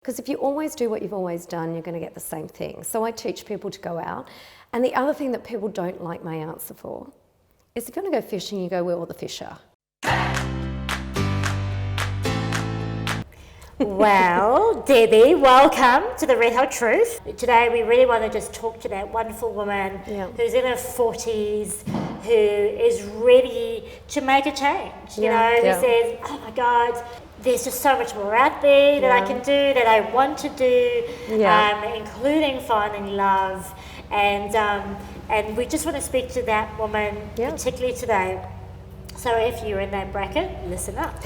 Because if you always do what you've always done, you're going to get the same thing. So I teach people to go out. And the other thing that people don't like my answer for is if you want to go fishing, you go where all the fish are. Well, Debbie, welcome to The Red Hot Truth. Today we really want to just talk to that wonderful woman who's in her 40s, who is ready to make a change, who says, oh my God, there's just so much more out there that I can do, that I want to do, including finding love. And we just want to speak to that woman, particularly today. So if you're in that bracket, listen up.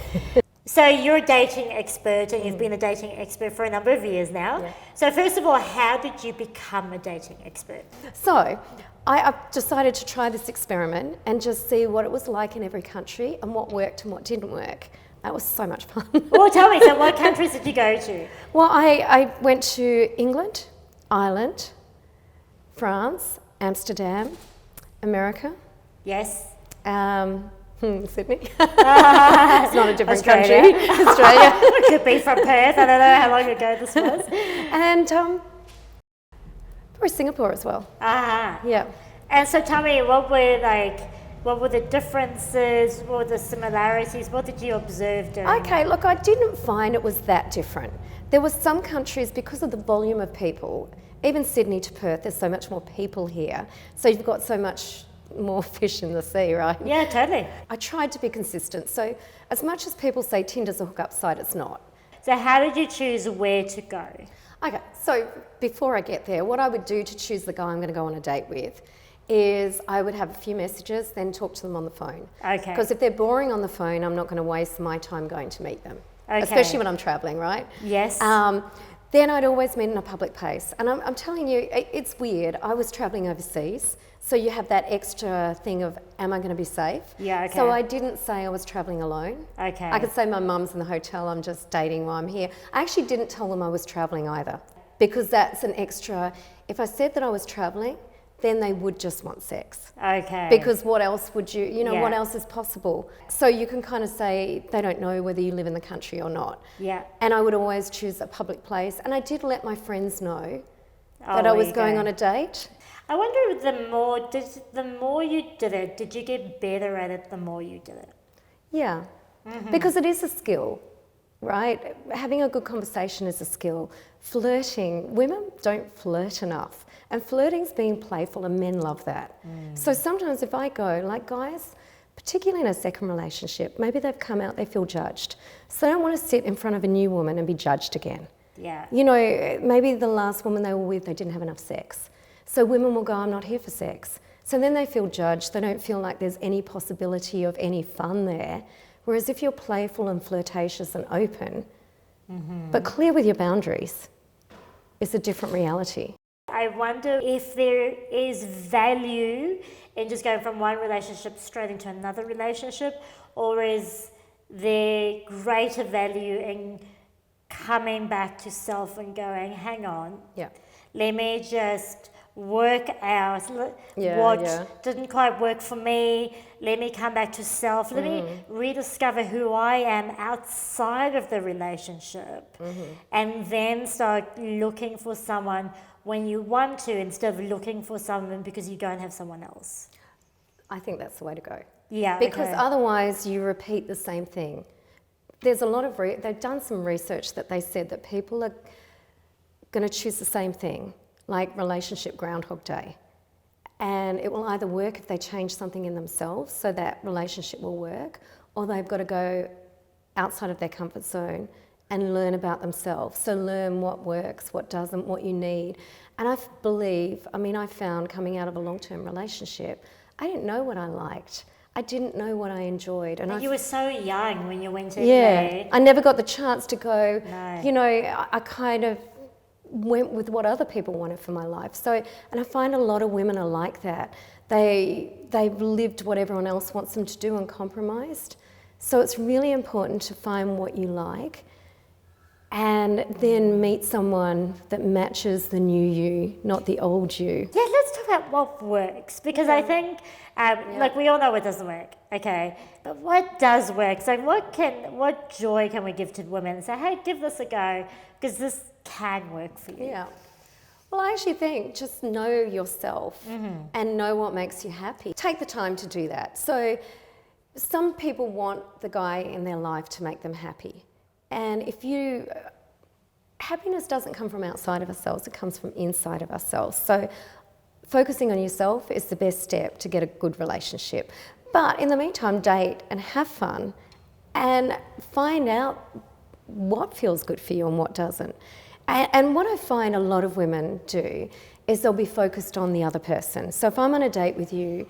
So you're a dating expert, and you've been a dating expert for a number of years now. Yeah. So first of all, how did you become a dating expert? So I decided to try this experiment and just see what it was like in every country and what worked and what didn't work. That was so much fun. Well, tell me, so what countries did you go to? Well, I went to England, Ireland, France, Amsterdam, America. Yes. Sydney. It's not a different country. Australia. It could be from Perth. I don't know how long ago this was. And probably Singapore as well. Yeah. And so tell me, what were the differences? What were the similarities? What did you observe during Okay, look, I didn't find it was that different. There were some countries, because of the volume of people, even Sydney to Perth, there's so much more people here. So you've got so much more fish in the sea, right? Yeah, totally. I tried to be consistent. So as much as people say Tinder's a hookup site, it's not. So how did you choose where to go? Okay, so before I get there, what I would do to choose the guy I'm going to go on a date with is I would have a few messages, then talk to them on the phone. Okay. Because if they're boring on the phone, I'm not going to waste my time going to meet them. Okay. Especially when I'm travelling, right? Yes. Then I'd always meet in a public place. And I'm telling you, it's weird. I was travelling overseas, so you have that extra thing of, am I going to be safe? Yeah, okay. So I didn't say I was travelling alone. Okay. I could say my mum's in the hotel, I'm just dating while I'm here. I actually didn't tell them I was travelling either, because that's an extra. If I said that I was travelling, then they would just want sex. Okay. Because what else would what else is possible? So you can kind of say they don't know whether you live in the country or not. Yeah. And I would always choose a public place. And I did let my friends know that I was going on a date. I wonder, the more you did it, did you get better at it the more you did it? Yeah. Mm-hmm. Because it is a skill, right? Having a good conversation is a skill. Flirting, women don't flirt enough. And flirting's being playful, and men love that. So sometimes if I go, like guys, particularly in a second relationship, maybe they've come out, they feel judged. So they don't want to sit in front of a new woman and be judged again. Yeah. You know, maybe the last woman they were with, they didn't have enough sex. So women will go, I'm not here for sex. So then they feel judged. They don't feel like there's any possibility of any fun there. Whereas if you're playful and flirtatious and open, but clear with your boundaries, it's a different reality. I wonder if there is value in just going from one relationship straight into another relationship, or is there greater value in coming back to self and going, hang on, let me just work out what didn't quite work for me. Let me come back to self. Let me rediscover who I am outside of the relationship, and then start looking for someone when you want to, instead of looking for someone because you don't have someone else. I think that's the way to go. Yeah. Because otherwise you repeat the same thing. There's a lot of, they've done some research that they said that people are going to choose the same thing, like relationship Groundhog Day. And it will either work if they change something in themselves so that relationship will work, or they've got to go outside of their comfort zone and learn about themselves. So learn what works, what doesn't, what you need. And I found coming out of a long-term relationship, I didn't know what I liked. I didn't know what I enjoyed. And you were so young when you went in there. I never got the chance to go, I kind of went with what other people wanted for my life. So, and I find a lot of women are like that. They've lived what everyone else wants them to do and compromised. So it's really important to find what you like, and then meet someone that matches the new you, not the old you. Yeah, let's talk talk about what works, because I think, like, we all know what doesn't work, okay? But what does work? So what joy can we give to women and say, hey, give this a go, because this can work for you? Yeah. Well, I actually think just know yourself and know what makes you happy. Take the time to do that. So some people want the guy in their life to make them happy. And happiness doesn't come from outside of ourselves, it comes from inside of ourselves. So focusing on yourself is the best step to get a good relationship. But in the meantime, date and have fun and find out what feels good for you and what doesn't. And what I find a lot of women do is they'll be focused on the other person. So if I'm on a date with you,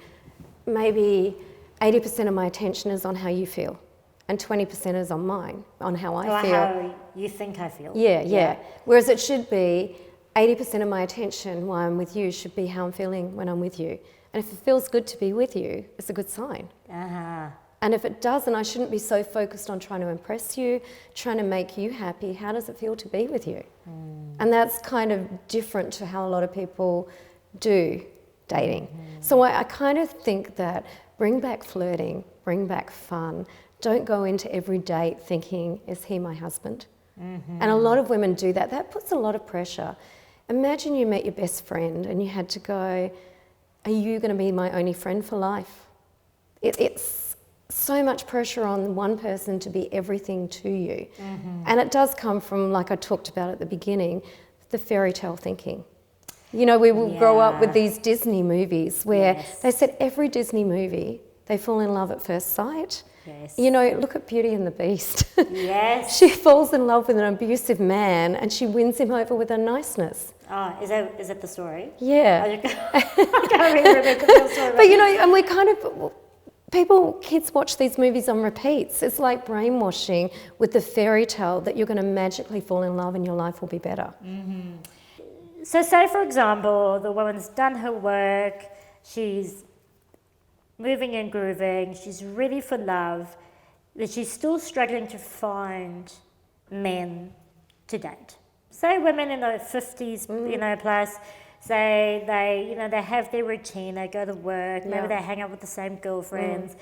maybe 80% of my attention is on how you feel and 20% is on mine, on how I feel. How you think I feel. Yeah. Whereas it should be 80% of my attention while I'm with you should be how I'm feeling when I'm with you. And if it feels good to be with you, it's a good sign. And if it doesn't, I shouldn't be so focused on trying to impress you, trying to make you happy. How does it feel to be with you? And that's kind of different to how a lot of people do dating. So I kind of think that bring back flirting, bring back fun. Don't go into every date thinking, is he my husband? And a lot of women do that. That puts a lot of pressure. Imagine you met your best friend and you had to go, are you going to be my only friend for life? It's so much pressure on one person to be everything to you. And it does come from, like I talked about at the beginning, the fairy tale thinking. You know, we will grow up with these Disney movies where they said every Disney movie, they fall in love at first sight. You know, look at Beauty and the Beast. She falls in love with an abusive man and she wins him over with her niceness. Oh, is that the story? Yeah. I can't remember the story. But you know, and we kind of... Kids watch these movies on repeats. It's like brainwashing with the fairy tale that you're going to magically fall in love and your life will be better. So say, for example, the woman's done her work, she's moving and grooving, she's ready for love, but she's still struggling to find men to date. Say women in their 50s, you know, plus, say they have their routine, they go to work, maybe they hang out with the same girlfriends.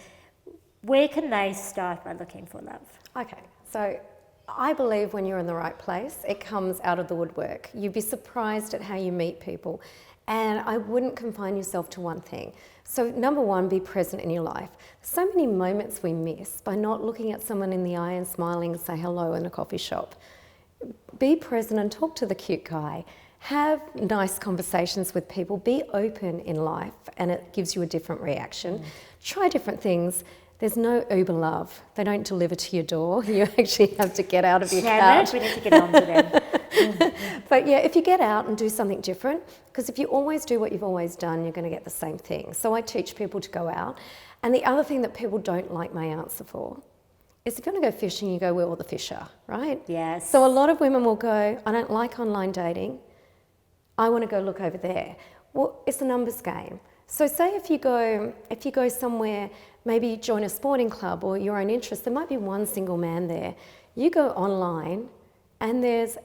Where can they start by looking for love? Okay, so I believe when you're in the right place, it comes out of the woodwork. You'd be surprised at how you meet people. And I wouldn't confine yourself to one thing. So number one, be present in your life. So many moments we miss by not looking at someone in the eye and smiling and say hello in a coffee shop. Be present and talk to the cute guy. Have nice conversations with people. Be open in life and it gives you a different reaction. Try different things. There's no Uber love. They don't deliver to your door. You actually have to get out of your couch. We need to get on to them. But yeah, if you get out and do something different, because if you always do what you've always done, you're going to get the same thing. So I teach people to go out. And the other thing that people don't like my answer for is if you're going to go fishing, you go where all the fish are, right? Yes. So a lot of women will go, I don't like online dating. I want to go look over there. Well, it's a numbers game. So say if you go somewhere, maybe you join a sporting club or your own interest, there might be one single man there. You go online and there's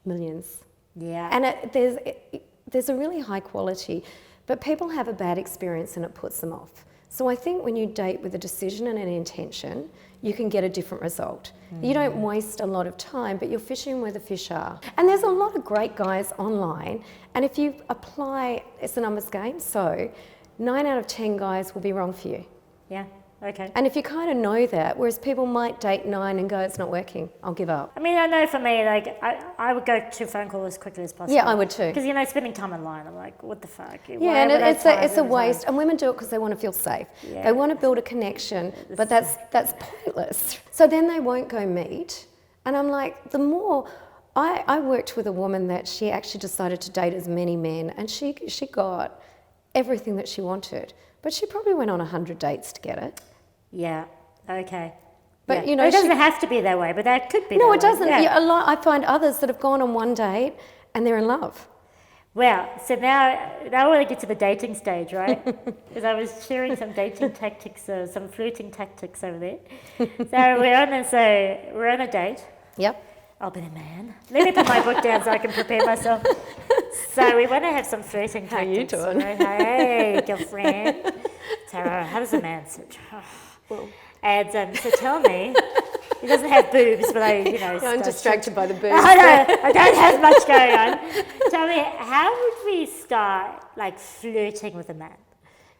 millions. Yeah. And there's a really high quality, but people have a bad experience and it puts them off. So I think when you date with a decision and an intention, you can get a different result. You don't waste a lot of time, but you're fishing where the fish are. And there's a lot of great guys online, and if you apply, it's a numbers game, so 9 out of 10 guys will be wrong for you. Yeah, okay. And if you kind of know that, whereas people might date 9 and go, it's not working, I'll give up. I mean, I know for me, like, I would go to a phone call as quickly as possible. Yeah, I would too. Because, you know, spending time online, I'm like, what the fuck? Yeah, and it's a waste. And women do it because they want to feel safe. Yeah. They want to build a connection, but that's pointless. So then they won't go meet. And I'm like, the more... I worked with a woman that she actually decided to date as many men, and she got everything that she wanted. But she probably went on 100 dates to get it. Yeah, okay. But, yeah. you know... It doesn't have to be that way, but that could be No, that it doesn't. way. Yeah. I find others that have gone on one date and they're in love. Well, so now I want to get to the dating stage, right? Because I was sharing some dating tactics, some flirting tactics over there. So we're on a date. Yep. I'll be the man. Let me put my book down so I can prepare myself. So we want to have some flirting How you tactics. doing? Hey, girlfriend. Tara, how does a man sit? Well, And so tell me, he doesn't have boobs, but I'm distracted by the boobs. I know, I don't have much going on. Tell me, how would we start like flirting with a man?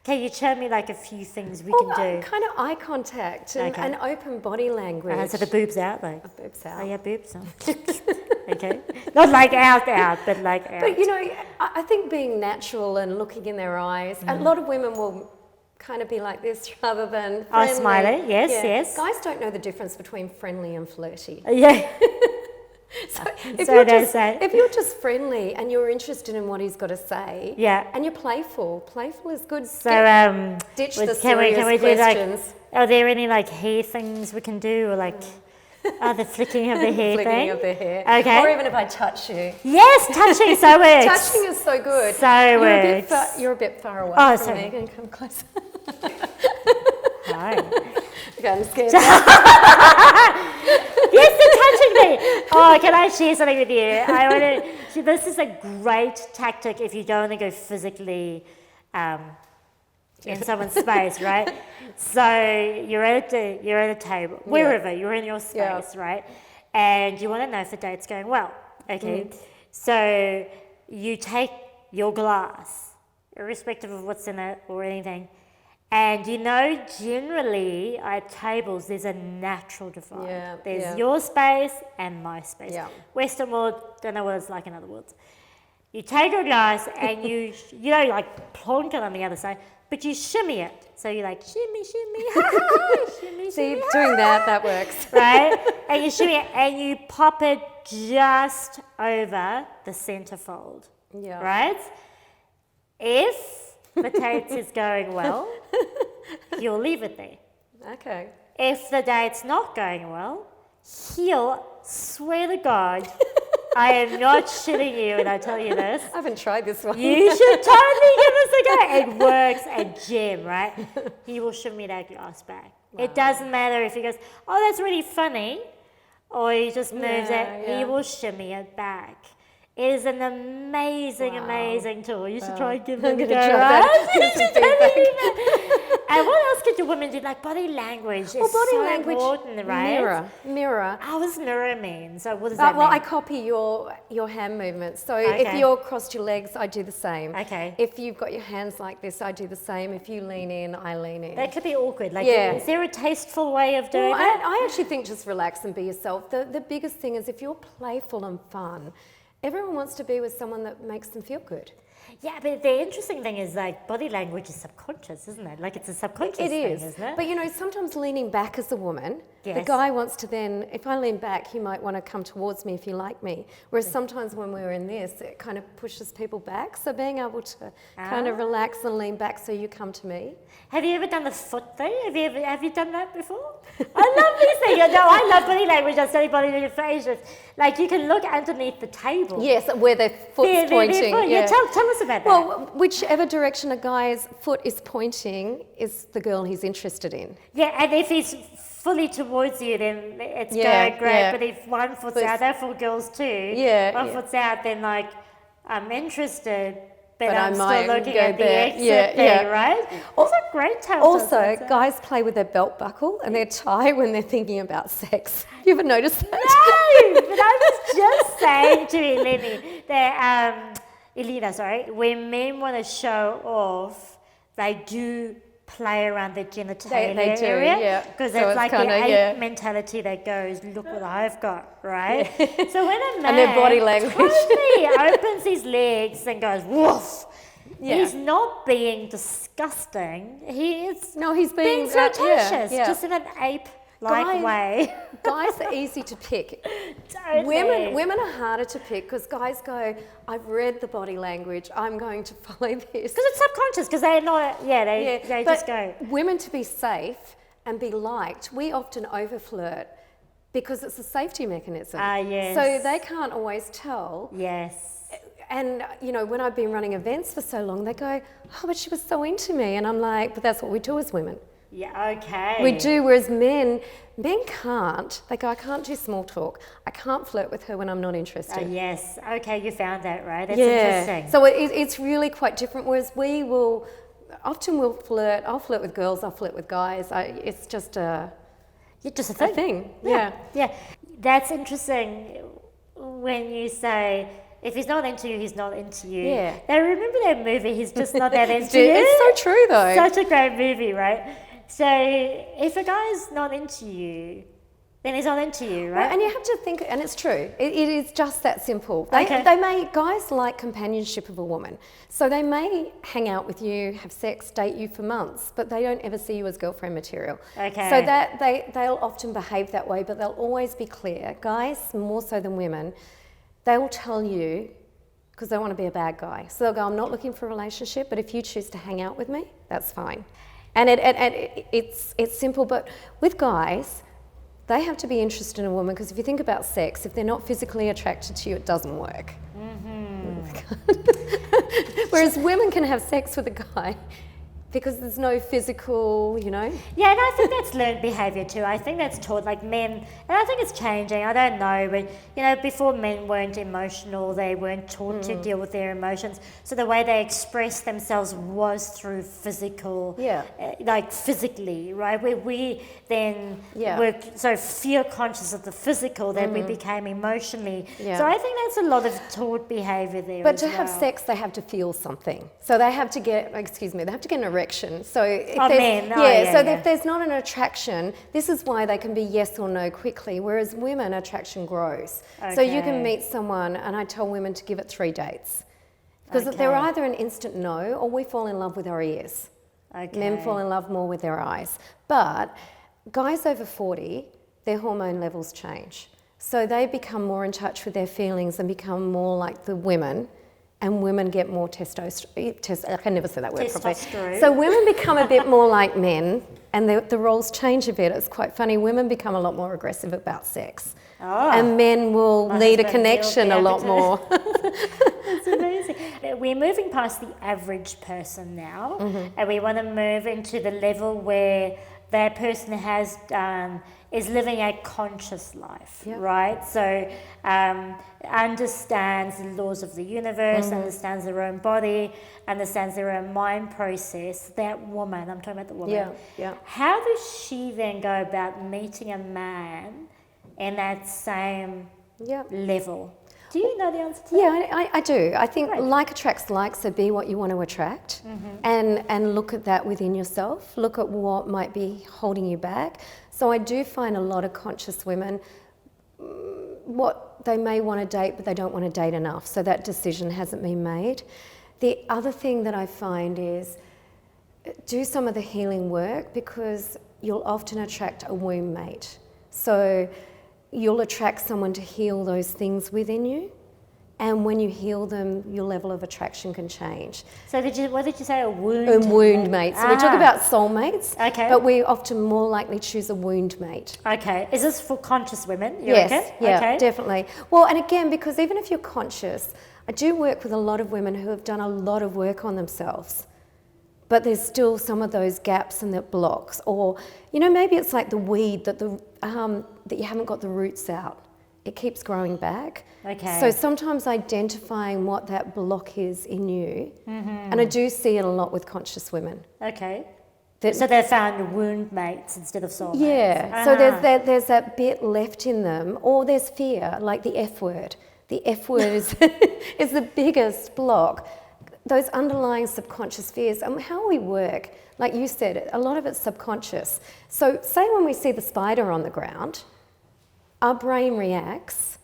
Can you show me like a few things we can do? Kind of eye contact and open body language. So the boobs out, like. The boobs out. Oh yeah, boobs. Okay. Not like out, but like out. But I think being natural and looking in their eyes, a lot of women will kind of be like this rather than friendly. Oh, smiley, yes. Guys don't know the difference between friendly and flirty. Yeah. So if you're just friendly and you're interested in what he's got to say, and you're playful is good. So ditch the serious can we questions. Do are there any like hair things we can do, or like the flicking of the hair flicking of the hair. Okay. Or even if I touch you. Yes, touching so works. Touching is so good. So works. You're a bit far away from me. Can you come closer? Hi. Okay, I'm scared. Yes, they're touching me. Oh, can I share something with you? This is a great tactic if you don't want to go physically in someone's space, right? So you're at a table, wherever you're in your space, right? And you want to know if the date's going well. Okay, so you take your glass, irrespective of what's in it or anything. And generally at tables, there's a natural divide. Yeah, there's your space and my space. Yeah. Western world, don't know what it's like in other worlds. You take your glass and you don't like plonk it on the other side, but you shimmy it. So you're like, shimmy, shimmy, shimmy, See, shimmy, doing that works. right? And you shimmy it and you pop it just over the centerfold. Yeah. Right? If the date is going well, you'll leave it there. Okay. If the date's not going well, he'll swear to God, I am not shitting you when I tell you this. I haven't tried this one. You should totally give this a go. It works a gem, right? He will shimmy that glass back. Wow. It doesn't matter if he goes, oh, that's really funny, or he just moves it. He will shimmy it back. It is an amazing tool. You should try and give it a go. And what else could your women do? Like body language is so important, right? Mirror. What does mirror mean? So what does that mean? Well, I copy your hand movements. So if you're crossed your legs, I do the same. Okay. If you've got your hands like this, I do the same. If you lean in, I lean in. That could be awkward. Like, is there a tasteful way of doing it? I actually think just relax and be yourself. The biggest thing is if you're playful and fun, everyone wants to be with someone that makes them feel good. Yeah, but the interesting thing is like body language is subconscious, isn't it? Like it's a subconscious thing, isn't it? But sometimes leaning back as a woman, the guy wants to then, if I lean back, he might want to come towards me if you like me. Whereas sometimes when we're in this, it kind of pushes people back. So being able to kind of relax and lean back so you come to me. Have you ever done the foot thing? Have you done that before? I love these things. No, I love body language. I study body language for ages. Like you can look underneath the table. Yes, where their foot's pointing. Tell us about that. Well, whichever direction a guy's foot is pointing is the girl he's interested in. Yeah, and if he's fully towards you, then it's going great. Yeah. But if one foot's out, that for girls too. One foot's out, then like I'm interested. But I'm still looking at the exit there, right? Also, great tactics. Also, guys play with their belt buckle and their tie when they're thinking about sex. You ever noticed that? No, but I was just saying to Elena, when men want to show off, they do play around their genitalia area because so it's like the ape mentality that goes, look what I've got, right? So when a man and their body language totally opens his legs and goes woof, he's not being disgusting. He's being flirtatious, just in an ape-like way. Guys are easy to pick. Totally. Women are harder to pick because guys go, I've read the body language, I'm going to follow this. Because it's subconscious, because they're not, they just go. Women, to be safe and be liked, we often over-flirt because it's a safety mechanism. Yes. So they can't always tell. Yes. And, when I've been running events for so long, they go, oh, but she was so into me. And I'm like, but that's what we do as women. Yeah, okay. We do, whereas men can't. They go, I can't do small talk. I can't flirt with her when I'm not interested. Yes. Okay, you found that, right? That's interesting. So it's really quite different, whereas we'll flirt. I'll flirt with girls, I'll flirt with guys. It's just a thing. Yeah. That's interesting when you say, if he's not into you, he's not into you. Yeah. Now, remember that movie, He's Just Not That Into You? It's so true, though. Such a great movie, right? So if a guy's not into you, then he's not into you, right? Well, and you have to think, and it's true, it is just that simple. Guys like companionship of a woman. So they may hang out with you, have sex, date you for months, but they don't ever see you as girlfriend material. Okay. So that they'll often behave that way, but they'll always be clear. Guys, more so than women, they will tell you, because they want to be a bad guy. So they'll go, I'm not looking for a relationship, but if you choose to hang out with me, that's fine. And it's simple, but with guys, they have to be interested in a woman, because if you think about sex, if they're not physically attracted to you, it doesn't work. Whereas women can have sex with a guy because there's no physical, Yeah, and I think that's learned behaviour too. I think that's taught, like men, and I think it's changing. I don't know, but before men weren't emotional, they weren't taught to deal with their emotions. So the way they expressed themselves was through physical, like physically, right? Where we then were so fear conscious of the physical that we became emotionally. Yeah. So I think that's a lot of taught behaviour there. But to have sex, they have to feel something. So they have to get an erection. So if there's not an attraction, this is why they can be yes or no quickly, whereas women, attraction grows. Okay. So you can meet someone, and I tell women to give it 3 dates. Because they're either an instant no, or we fall in love with our ears. Okay. Men fall in love more with their eyes. But guys over 40, their hormone levels change. So they become more in touch with their feelings and become more like the women. And women get more testosterone. I can never say that word properly. So women become a bit more like men, and the roles change a bit. It's quite funny. Women become a lot more aggressive about sex. Oh, and men will need a connection a lot more. That's amazing. We're moving past the average person now, and we want to move into the level where that person is living a conscious life, right? So understands the laws of the universe, understands their own body, understands their own mind process. That woman, I'm talking about the woman. How does she then go about meeting a man in that same level? Do you know the answer to that? Yeah, I do. I think like attracts like, so be what you want to attract, and look at that within yourself. Look at what might be holding you back. So I do find a lot of conscious women, what they may want to date, but they don't want to date enough. So that decision hasn't been made. The other thing that I find is do some of the healing work, because you'll often attract a womb mate. So you'll attract someone to heal those things within you. And when you heal them, your level of attraction can change. So what did you say, a wound? A wound mate. So we talk about soulmates, but we often more likely choose a wound mate. Okay. Is this for conscious women? Yes, definitely. Well, and again, because even if you're conscious, I do work with a lot of women who have done a lot of work on themselves, but there's still some of those gaps and that blocks. Or, maybe it's like the weed that that you haven't got the roots out. It keeps growing back. Okay. So sometimes identifying what that block is in you, and I do see it a lot with conscious women. Okay. So they found wound mates instead of soulmates. Yeah. So there's that bit left in them, or there's fear, like the F word. The F word is is the biggest block. Those underlying subconscious fears, and how we work, like you said, a lot of it's subconscious. So say when we see the spider on the ground, our brain reacts,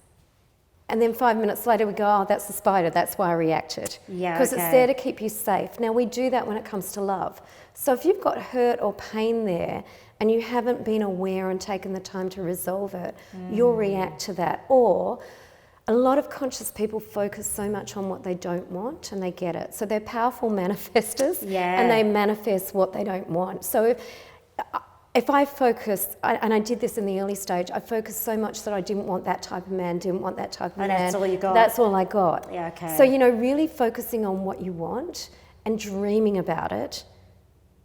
and then 5 minutes later we go, oh, that's the spider, that's why I reacted. Yeah, because it's there to keep you safe. Now we do that when it comes to love. So if you've got hurt or pain there, and you haven't been aware and taken the time to resolve it, you'll react to that. Or a lot of conscious people focus so much on what they don't want, and they get it. So they're powerful manifestors, and they manifest what they don't want. So if I focus, and I did this in the early stage, I focused so much that I didn't want that type of man, didn't want that type of man. That's all you got? That's all I got. Yeah, okay. So, really focusing on what you want and dreaming about it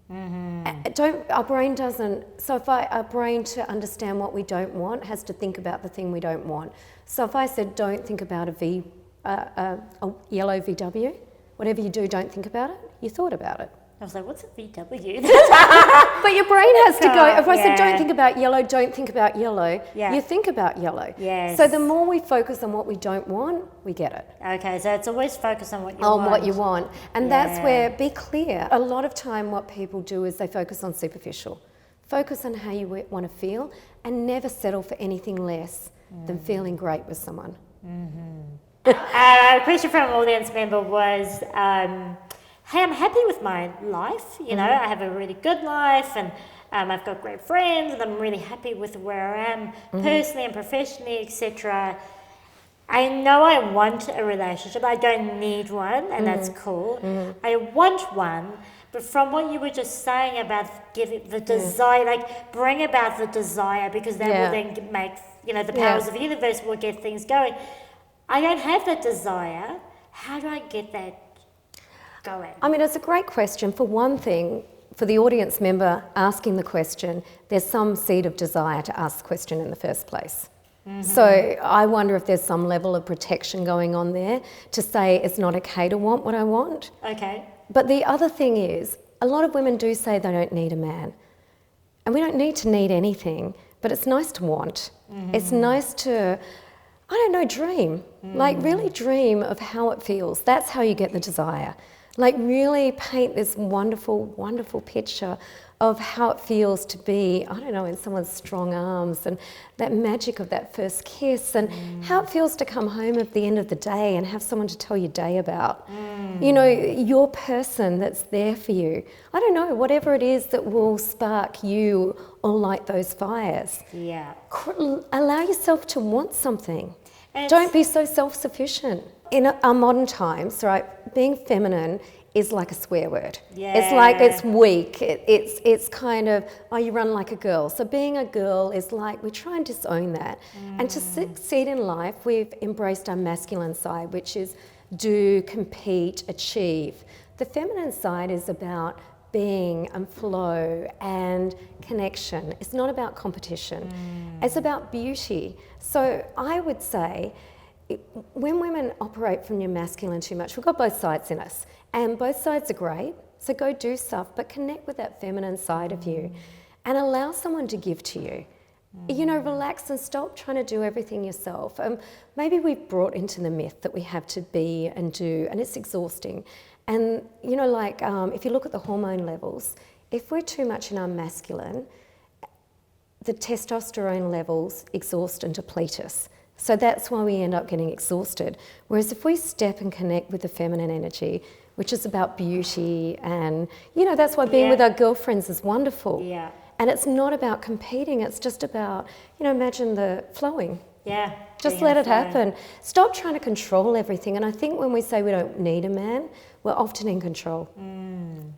Our brain doesn't. So if our brain, to understand what we don't want, has to think about the thing we don't want. So if I said, don't think about a yellow VW, whatever you do, don't think about it. You thought about it. I was like, what's a VW? But your brain has to go, if I said don't think about yellow, don't think about yellow, you think about yellow. Yes. So the more we focus on what we don't want, we get it. Okay, so it's always focus on what you want. On what you want. And that's where, be clear. A lot of time what people do is they focus on superficial. Focus on how you want to feel and never settle for anything less than feeling great with someone. A question from an audience member was, hey, I'm happy with my life, you know, I have a really good life and I've got great friends and I'm really happy with where I am personally and professionally, etc. I know I want a relationship, I don't need one, and that's cool. I want one, but from what you were just saying about giving the desire, like bring about the desire, because that will then make, you know, the powers of the universe will get things going. I don't have that desire. How do I get that going? I mean, it's a great question. For one thing, for the audience member asking the question, there's some seed of desire to ask the question in the first place. So I wonder if there's some level of protection going on there to say it's not okay to want what I want. Okay. But the other thing is, a lot of women do say they don't need a man. And we don't need to need anything, but it's nice to want. It's nice to, I don't know, dream. Like really dream of how it feels. That's how you get the desire. Like really paint this wonderful, wonderful picture of how it feels to be, I don't know, in someone's strong arms, and that magic of that first kiss, and how it feels to come home at the end of the day and have someone to tell your day about. You know, your person that's there for you. I don't know, whatever it is that will spark you or light those fires. Yeah. Allow yourself to want something. Don't be so self-sufficient. In our modern times, right, being feminine is like a swear word. Yeah. It's like it's weak. It's kind of, oh, you run like a girl. So being a girl is like, we try and disown that. And to succeed in life, we've embraced our masculine side, which is do, compete, achieve. The feminine side is about being and flow and connection. It's not about competition. It's about beauty. So I would say, when women operate from your masculine too much, we've got both sides in us, and both sides are great, so go do stuff, but connect with that feminine side of you and allow someone to give to you. You know, relax and stop trying to do everything yourself. Maybe we've brought into the myth that we have to be and do, and it's exhausting. And, you know, like if you look at the hormone levels, if we're too much in our masculine, the testosterone levels exhaust and deplete us. So that's why we end up getting exhausted. Whereas if we step and connect with the feminine energy, which is about beauty, and, you know, that's why being with our girlfriends is wonderful. Yeah. And it's not about competing, it's just about, you know, imagine the flowing. Yeah. Just let it happen. Stop trying to control everything. And I think when we say we don't need a man, we're often in control. And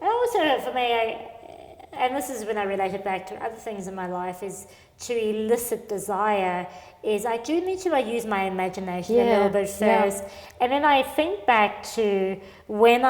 also for me, and this is when I relate it back to other things in my life, is to elicit desire, is I do need to use my imagination a little bit first. And then I think back to when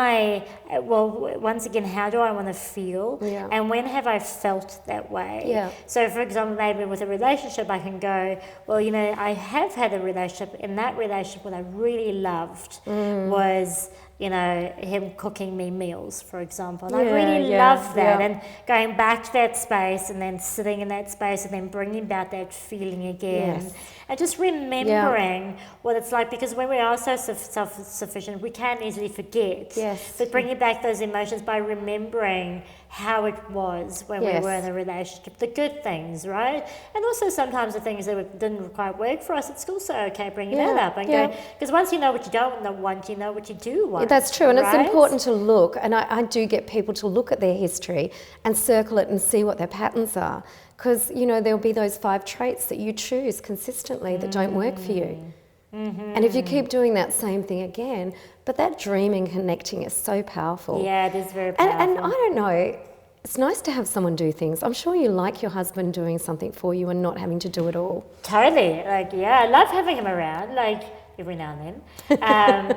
once again, how do I want to feel? And when have I felt that way? So for example, maybe with a relationship, I can go, well, you know, I have had a relationship. In that relationship, what I really loved was, you know, him cooking me meals, for example. And I really loved that. And going back to that space and then sitting in that space and then bringing about that feeling again. And just remembering what it's like, because when we are so self-sufficient, we can easily forget. But bringing back those emotions by remembering how it was when we were in a relationship, the good things, right? And also sometimes the things that didn't quite work for us, it's also okay bringing that up and going, because once you know what you don't want, you know what you do want. That's true, and right? it's important to look, and I do get people to look at their history and circle it and see what their patterns are, because, you know, there'll be those 5 traits that you choose consistently that don't work for you. And if you keep doing that same thing again, but that dreaming, connecting is so powerful. Yeah, it is very powerful. And I don't know, it's nice to have someone do things. I'm sure you like your husband doing something for you and not having to do it all. Totally. Like, I love having him around, like, every now and then.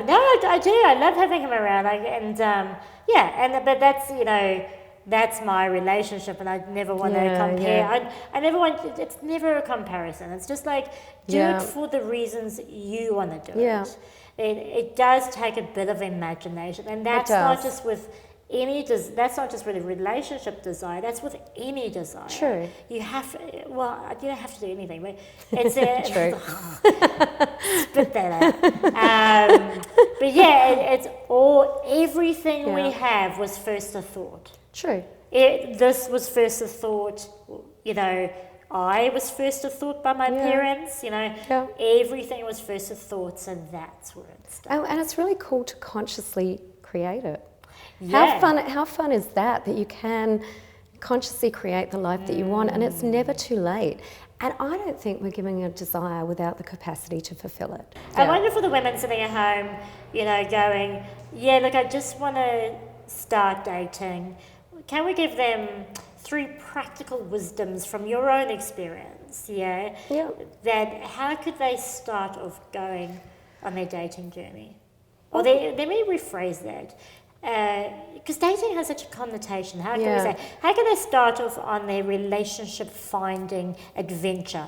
No, I do. I love having him around. Like, and, but that's, you know, that's my relationship, and I never want to compare. I never want, it's never a comparison. It's just like, do it for the reasons you want to do it. It does take a bit of imagination, and that's not just with that's not just with a relationship desire, that's with any desire. True. You have, well, you don't have to do anything, but it's True. spit that out. But yeah, it's all, everything we have was first a thought. True. This was first a thought, you know, I was first a thought by my parents, you know, everything was first a thought, so that's where it started. Oh, and it's really cool to consciously create it. How fun is that you can consciously create the life that you want, and it's never too late. And I don't think we're giving a desire without the capacity to fulfill it. I wonder for the women sitting at home, you know, going, look, I just want to start dating. Can we give them 3 practical wisdoms from your own experience, that how could they start off going on their dating journey? Or let me rephrase that. Because dating has such a connotation. How can we say? How can they start off on their relationship finding adventure?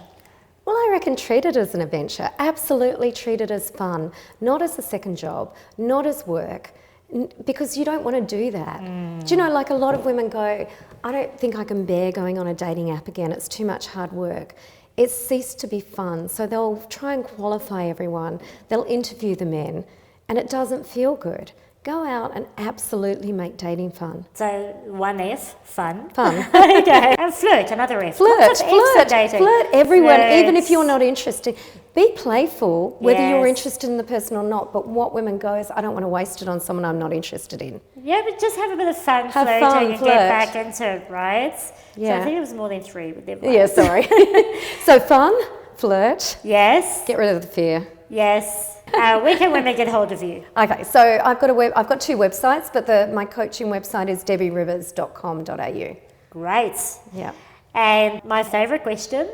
Well, I reckon treat it as an adventure. Absolutely treat it as fun, not as a second job, not as work, because you don't want to do that. Do you know, like a lot of women go, I don't think I can bear going on a dating app again. It's too much hard work. It's ceased to be fun. So they'll try and qualify everyone. They'll interview the men, and it doesn't feel good. Go out and absolutely make dating fun. So 1F, fun. Fun. Okay. And flirt, another F. Flirt, dating? Flirt everyone, even if you're not interested. Be playful, whether you're interested in the person or not. But what women go is, I don't want to waste it on someone I'm not interested in. Yeah, but just have a bit of fun flirting and get back into it, right? Yeah. So I think it was more than 3, but never mind. Yeah, sorry. So fun, flirt. Yes. Get rid of the fear. Yes. Where can women get hold of you? Okay, so I've got 2 websites, but my coaching website is debbierivers.com.au. Great. Yeah. And my favourite question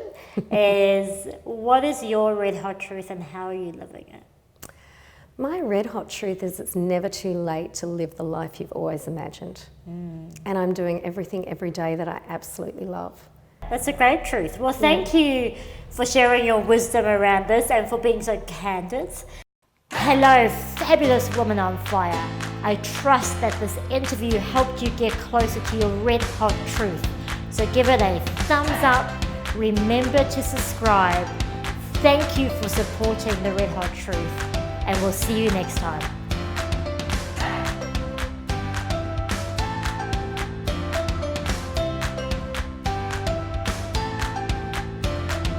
is, what is your red hot truth and how are you living it? My red hot truth is it's never too late to live the life you've always imagined. And I'm doing everything every day that I absolutely love. That's a great truth. Well, thank you for sharing your wisdom around this and for being so candid. Hello, fabulous woman on fire. I trust that this interview helped you get closer to your red hot truth. So give it a thumbs up. Remember to subscribe. Thank you for supporting the Red Hot Truth, and we'll see you next time.